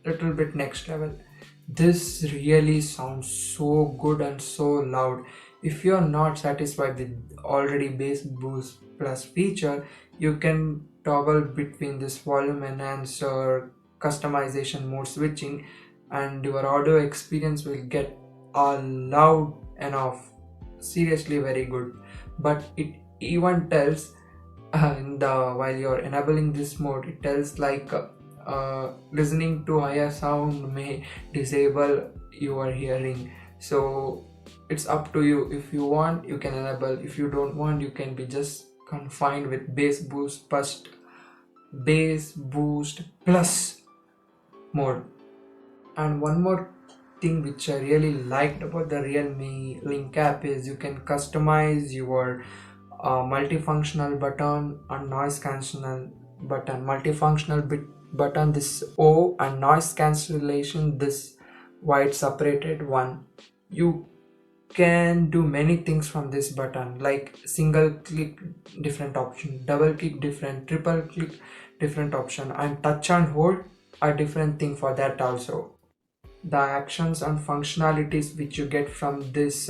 little bit next level. This really sounds so good and so loud. If you're not satisfied with already bass boost plus feature, you can toggle between this volume enhancer customization mode switching, and your audio experience will get loud enough, seriously very good. But it even tells in the while you're enabling this mode, it tells like listening to higher sound may disable your hearing. So it's up to you. If you want, you can enable. If you don't want, you can be just confined with bass boost plus mode. And one more thing which I really liked about the Realme Link app is you can customize your multifunctional button and noise cancellation button. Button this O, and noise cancellation this white separated one. You can do many things from this button, like single click different option, double click different, triple click different option, and touch and hold a different thing for that also. The actions and functionalities which you get from this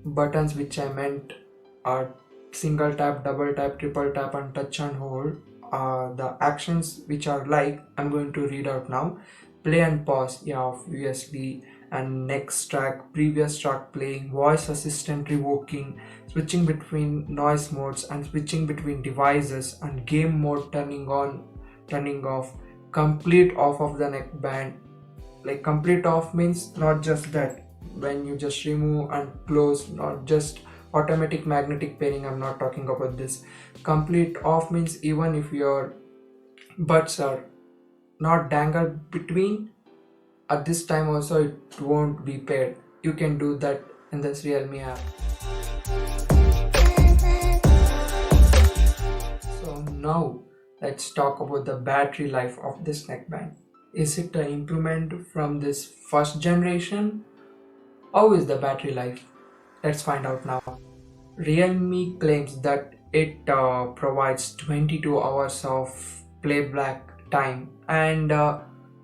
buttons which I meant are single tap, double tap, triple tap, and touch and hold. The actions which are like, I'm going to read out now: play and pause, obviously, and next track, previous track playing, voice assistant revoking, switching between noise modes and switching between devices, and game mode turning on, turning off, complete off of the neckband. Like complete off means not just that, when you just remove and close, not just automatic magnetic pairing, I'm not talking about this. Complete off means even if your buds are not dangled between, at this time also it won't be paired. You can do that in this Realme app. So now let's talk about the battery life of this neckband. Is it an improvement from this first generation? How is the battery life? Let's find out now. Realme claims that it provides 22 hours of playback time and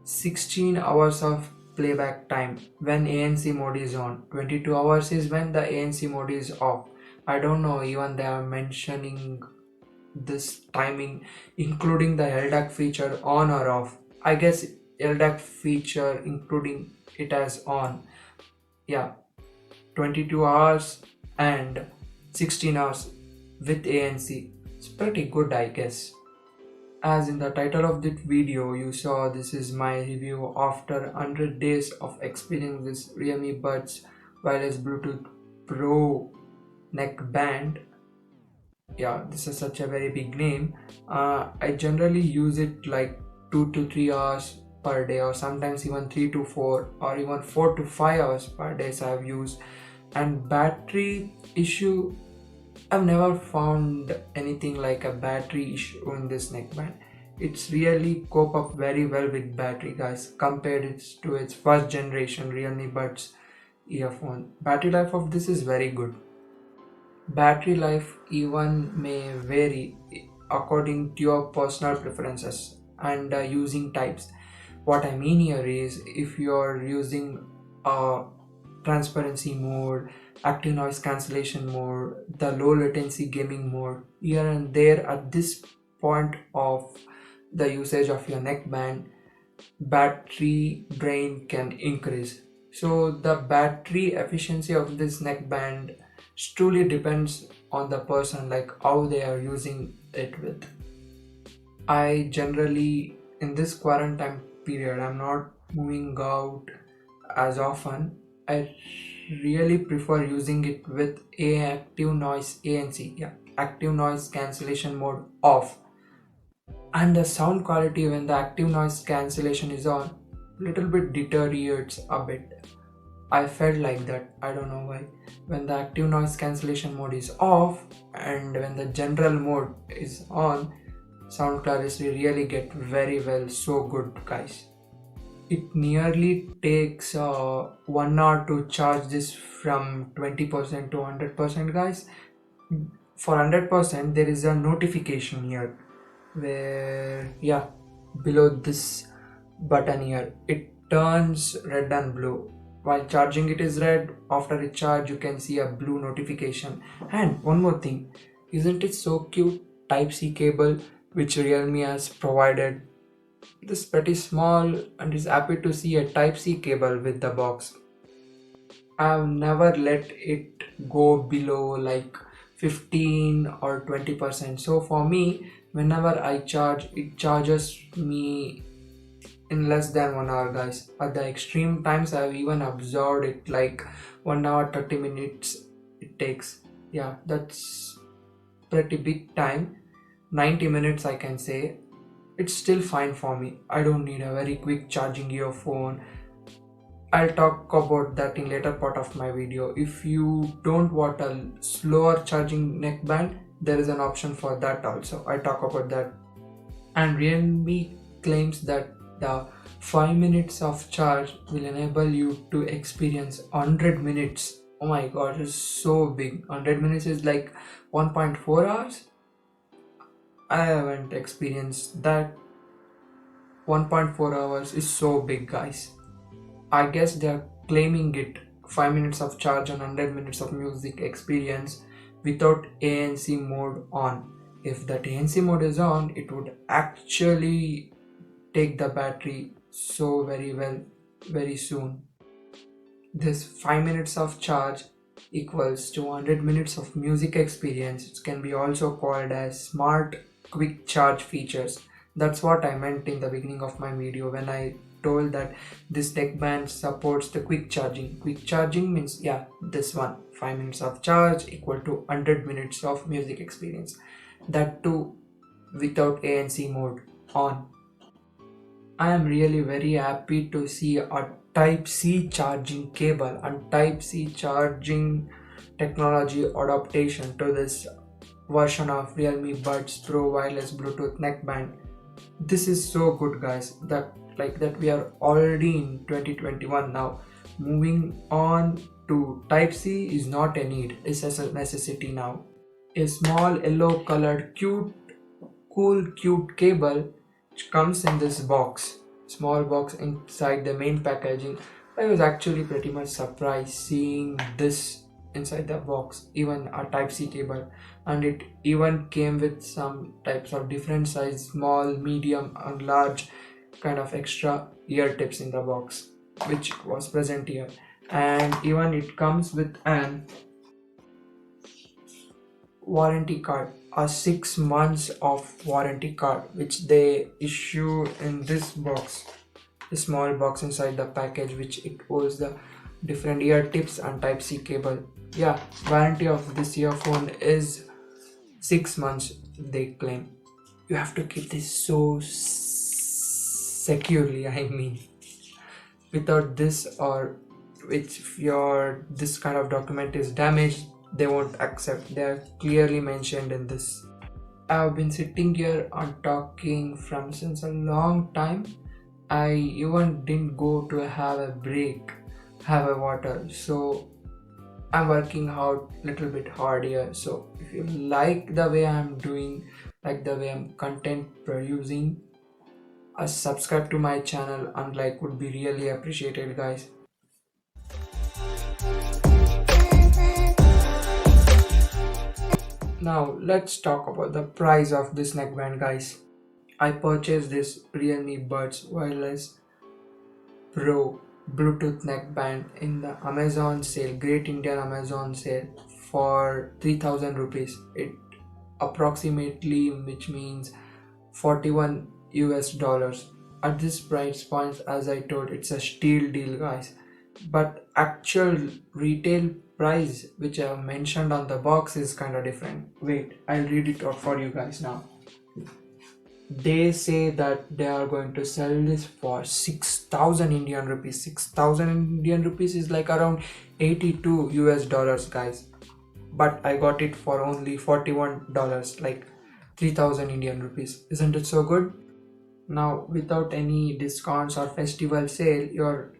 16 hours of playback time when ANC mode is on. 22 hours is when the ANC mode is off. I don't know, even they are mentioning this timing including the LDAC feature on or off. I guess LDAC feature including it as on. 22 hours and 16 hours with ANC. It's pretty good, I guess. As in the title of this video you saw, this is my review after 100 days of experience with Realme Buds Wireless Bluetooth Pro Neckband. Yeah, this is such a very big name. I generally use it like 2 to 3 hours per day, or sometimes even 3 to 4, or even 4 to 5 hours per day I have used. And battery issue, I've never found anything like a battery issue in this neckband. It's really cope up very well with battery, guys, compared it to its first generation Realme Buds earphone. Battery life of this is very good. Battery life even may vary according to your personal preferences and using types. What I mean here is, if you're using transparency mode, active noise cancellation mode, the low latency gaming mode, here and there at this point of the usage of your neckband, battery drain can increase. So the battery efficiency of this neckband truly depends on the person, like how they are using it with. I generally, in this quarantine period, I'm not moving out as often. I really prefer using it with a active noise ANC, yeah, active noise cancellation mode off, and the sound quality when the active noise cancellation is on little bit deteriorates a bit. I felt like that, I don't know why. When the active noise cancellation mode is off and when the general mode is on, sound clarity really get very well, so good, guys. It nearly takes 1 hour to charge this from 20% to 100%, guys. For 100% there is a notification here where, yeah, below this button here it turns red and blue. While charging it is red, after a charge you can see a blue notification. And one more thing, isn't it so cute? Type C cable which Realme has provided. This pretty small and is happy to see a Type C cable with the box. I've never let it go below like 15 or 20%. So for me, whenever I charge, it charges me in less than 1 hour, guys. At the extreme times I've even observed it like 1 hour 30 minutes it takes. Yeah, that's pretty big time. 90 minutes I can say. It's still fine for me. I don't need a very quick charging earphone. I'll talk about that in later part of my video. If you don't want a slower charging neckband, there is an option for that also. I talk about that. And Realme claims that the 5 minutes of charge will enable you to experience 100 minutes. Oh my god, it's so big. 100 minutes is like 1.4 hours. I haven't experienced that. 1.4 hours is so big, guys. I guess they are claiming it 5 minutes of charge and 100 minutes of music experience without ANC mode on. If that ANC mode is on, it would actually take the battery so very well very soon. This 5 minutes of charge equals to 100 minutes of music experience. It can be also called as smart quick charge features. That's what I meant in the beginning of my video when I told that this neckband supports the quick charging. Quick charging means, yeah, this one, 5 minutes of charge equal to 100 minutes of music experience. That too without ANC mode on. I am really very happy to see a Type C charging cable and Type C charging technology adaptation to this version of Realme Buds Pro wireless Bluetooth neckband. This is so good, guys, that we are already in 2021 now. Moving on to Type C is not a need, it's a necessity now. A small yellow colored cute cable which comes in this small box inside the main packaging. I was actually pretty much surprised seeing this inside the box, even a Type C cable, and it even came with some types of different size, small, medium and large kind of extra ear tips in the box, which was present here. And even it comes with an warranty card, a 6 months of warranty card which they issue in this box, a small box inside the package, which it holds the different ear tips and type C cable. Yeah, warranty of this earphone is 6 months, they claim. You have to keep this so securely, I mean. Without this, or if your this kind of document is damaged, they won't accept. They are clearly mentioned in this. I've been sitting here and talking from since a long time. I even didn't go to have a break, have a water. So I'm working out little bit hard here. So if you like the way I'm doing, like the way I'm content producing, subscribe to my channel and like would be really appreciated, guys. Now let's talk about the price of this neckband, guys. I purchased this Realme Buds Wireless Pro Bluetooth neckband in the Amazon sale, Great Indian Amazon sale, for 3000 rupees. It approximately, which means 41 US dollars. At this price point, as I told, it's a steal deal, guys. But actual retail price which I have mentioned on the box is kind of different. Wait, I'll read it out for you guys now. They say that they are going to sell this for 6000 Indian rupees. 6000 Indian rupees is like around 82 US dollars, guys. But I got it for only $41, like 3000 Indian rupees. Isn't it so good? Now, without any discounts or festival sale, you're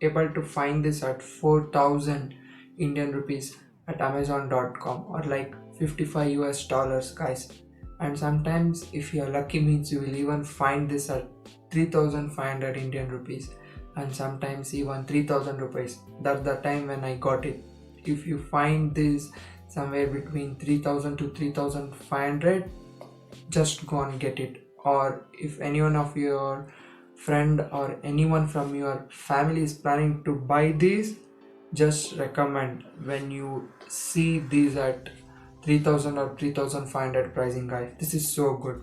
able to find this at 4000 Indian rupees at amazon.com, or like 55 US dollars, guys. And sometimes if you're lucky means you will even find this at 3500 Indian rupees, and sometimes even 3000 rupees. That's the time when I got it. If you find this somewhere between 3000 to 3500, just go and get it. Or if anyone of your friend or anyone from your family is planning to buy these, just recommend when you see these at 3000 or 3500 pricing, guys. This is so good.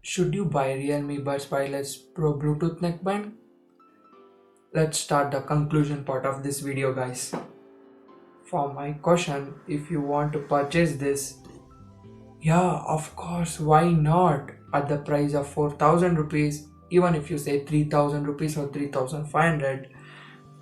Should you buy Realme Buds Wireless Pro Bluetooth neckband? Let's start the conclusion part of this video, guys. For my question, if you want to purchase this, yeah, of course, why not? At the price of 4000 rupees, even if you say 3000 rupees or 3500.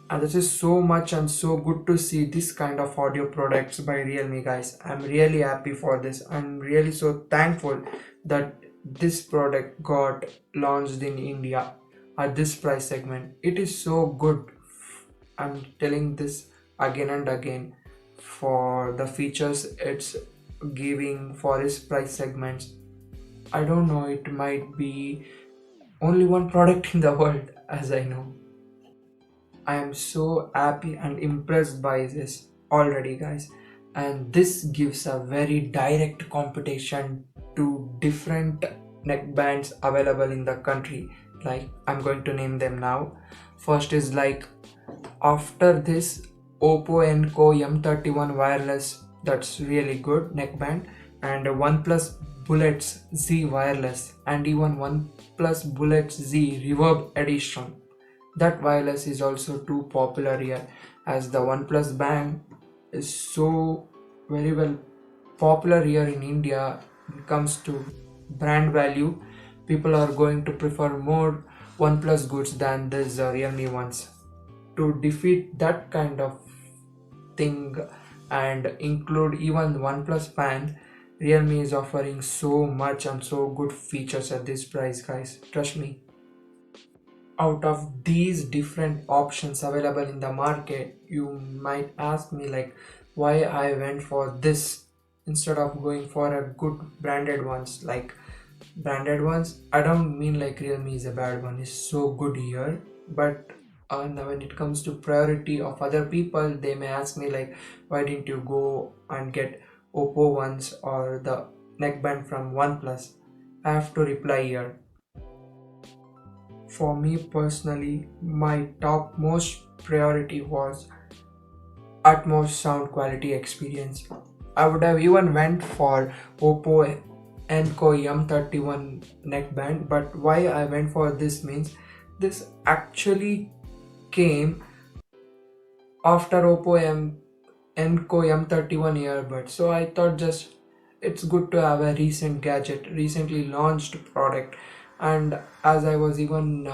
And this is so much and so good to see this kind of audio products by Realme, guys. I'm really happy for this. I'm really so thankful that this product got launched in India at this price segment. It is so good. I'm telling this again and again, for the features it's giving for its price segments. I don't know, it might be only one product in the world, as I know. I am so happy and impressed by this already, guys, and this gives a very direct competition to different neckbands available in the country. Like, I'm going to name them now. First is like, after this, Oppo Enco M31 wireless, that's really good neckband, and OnePlus Bullets Z wireless, and even OnePlus Bullets Z Reverb edition. That wireless is also too popular here, as the OnePlus band is so very well popular here in India. When it comes to brand value, people are going to prefer more OnePlus goods than these Realme ones. To defeat that kind of thing and include even OnePlus band, Realme is offering so much and so good features at this price, guys. Trust me. Out of these different options available in the market, you might ask me like why I went for this instead of going for a good branded ones. Like, branded ones, I don't mean like Realme is a bad one, it's so good here, but now when it comes to priority of other people, they may ask me like, why didn't you go and get Oppo ones or the neckband from OnePlus? I have to reply here. For me personally, my topmost priority was utmost sound quality experience. I would have even went for Oppo Enco M31 neckband, but why I went for this means this actually came after Oppo Enco M31 earbud. So I thought just it's good to have a recent gadget, recently launched product. And as I was even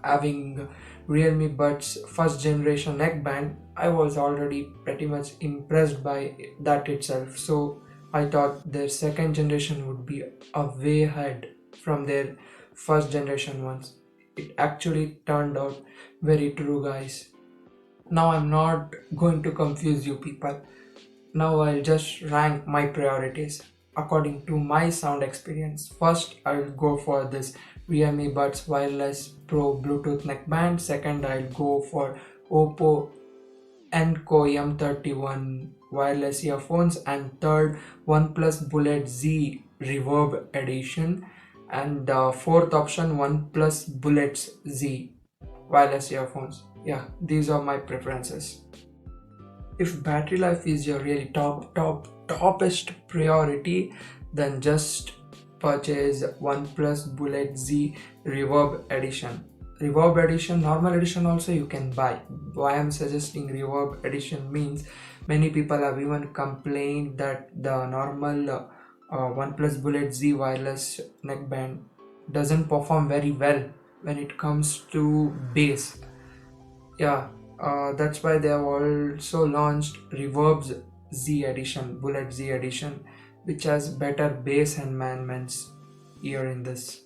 having Realme Buds first generation neckband, I was already pretty much impressed by that itself. So I thought their second generation would be a way ahead from their first generation ones. It actually turned out very true, guys. Now I'm not going to confuse you people. Now I'll just rank my priorities according to my sound experience. First, I'll go for this Realme Buds Wireless Pro Bluetooth Neckband. Second, I'll go for Oppo Enco M31 wireless earphones. And third, OnePlus Bullet Z Reverb Edition. And fourth option, OnePlus Bullets Z wireless earphones. Yeah, these are my preferences. If battery life is your really toppest priority, then just purchase OnePlus Bullet Z Reverb Edition. Reverb Edition, normal edition also you can buy. Why I'm suggesting Reverb Edition means many people have even complained that the normal OnePlus Bullet Z wireless neckband doesn't perform very well when it comes to bass. Yeah, that's why they have also launched Reverb's Z edition, Bullet Z edition, which has better bass enhancements here in this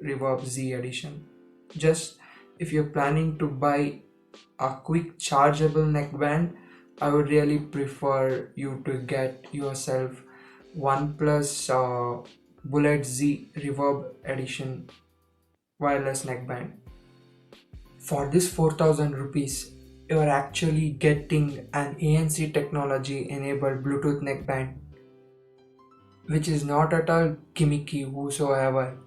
Reverb Z edition. Just if you're planning to buy a quick chargeable neckband, I would really prefer you to get yourself OnePlus Bullet Z Reverb edition wireless neckband. For this 4000 rupees, you are actually getting an ANC technology enabled Bluetooth neckband, which is not at all gimmicky whatsoever,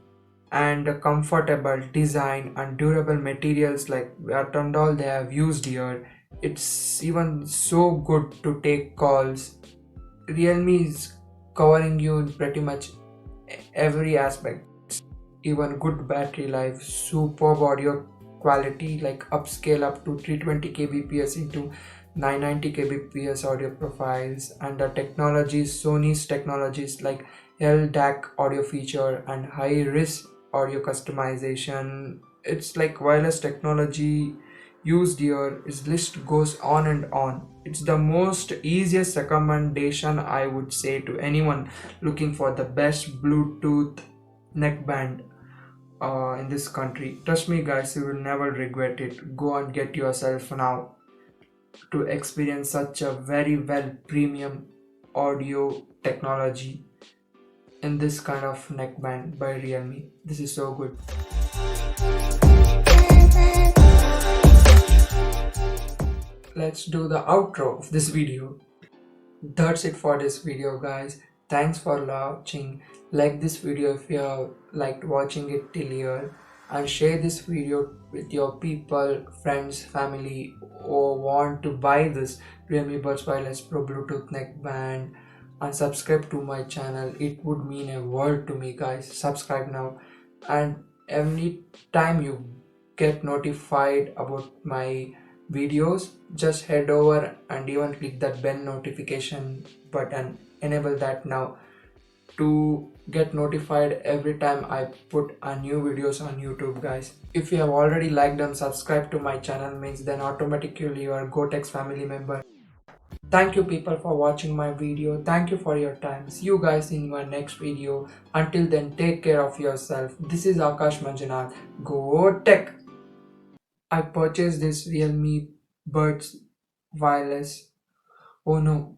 and the comfortable design and durable materials like what and all they have used here. It's even so good to take calls. Realme is covering you in pretty much every aspect. Even good battery life, superb audio quality like upscale up to 320 kbps into 990 kbps audio profiles, and the technologies, Sony's technologies like LDAC audio feature and high risk audio customization. It's like wireless technology used here. Its list goes on and on. It's the most easiest recommendation I would say to anyone looking for the best Bluetooth neckband in this country. Trust me guys, you will never regret it. Go and get yourself now to experience such a very well premium audio technology in this kind of neckband by Realme. This is so good. Let's do the outro of this video. That's it for this video guys. Thanks for watching. Like this video if you have liked watching it till here, and share this video with your people, friends, family who want to buy this Realme Buds Wireless Pro Bluetooth neckband, and subscribe to my channel. It would mean a world to me guys. Subscribe now, and every time you get notified about my videos, just head over and even click that bell notification button. Enable that now to get notified every time I put a new videos on YouTube guys. If you have already liked and subscribed to my channel means then automatically you are GoTech's family member. Thank you people for watching my video. Thank you for your time. See you guys in my next video. Until then, take care of yourself. This is Akash Manjunath. Go Tech! I purchased this Realme Buds Wireless. Oh no,